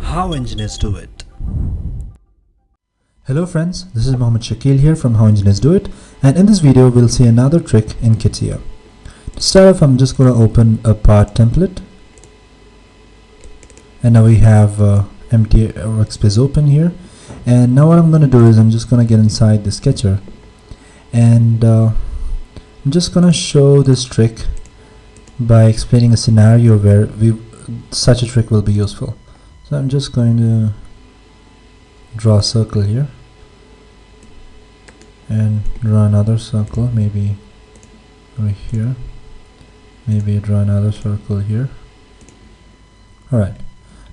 How engineers do it. Hello friends, this is Mohammed Shakil here from How Engineers Do It, and in this video we'll see another trick in Catia. To start off, I'm just going to open a part template, and now we have empty workspace open here. And now what I'm going to do is I'm just going to get inside the sketcher, and I'm just going to show this trick by explaining a scenario where such a trick will be useful. So I'm just going to draw a circle here and draw another circle, maybe over here, maybe draw another circle here. Alright,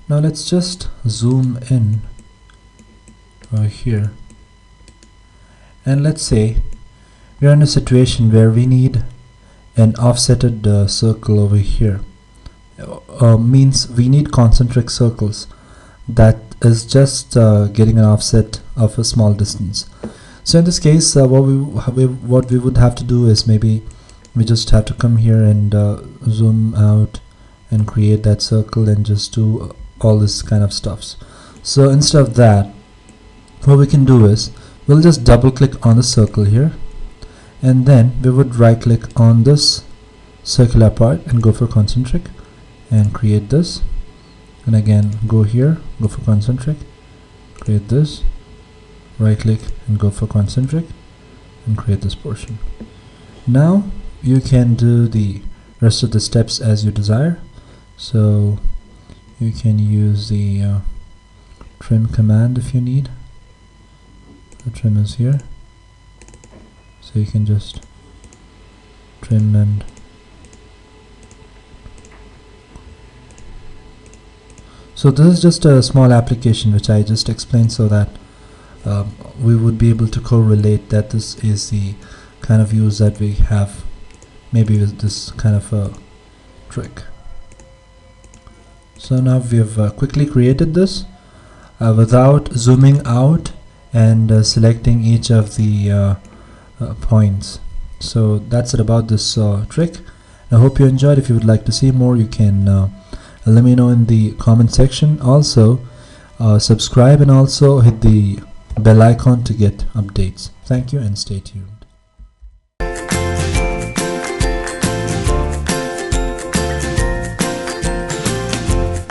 now let's just zoom in over here, and let's say we're in a situation where we need an offsetted circle over here. Means we need concentric circles that is just getting an offset of a small distance. So in this case, what we would have to do is maybe we just have to come here and zoom out and create that circle and just do all this kind of stuffs. So instead of that, what we can do is we'll just double click on the circle here, and then we would right click on this circular part and go for concentric and create this, and again go here, go for concentric, create this, right click and go for concentric and create this portion. Now you can do the rest of the steps as you desire. So you can use the trim command if you need. The trim is here, so you can just trim. And so this is just a small application which I just explained so that we would be able to correlate that this is the kind of use that we have maybe with this kind of a trick. So now we have quickly created this without zooming out and selecting each of the points. So that's it about this trick. I hope you enjoyed. If you would like to see more, you can let me know in the comment section. Also subscribe and also hit the bell icon to get updates. Thank you and stay tuned.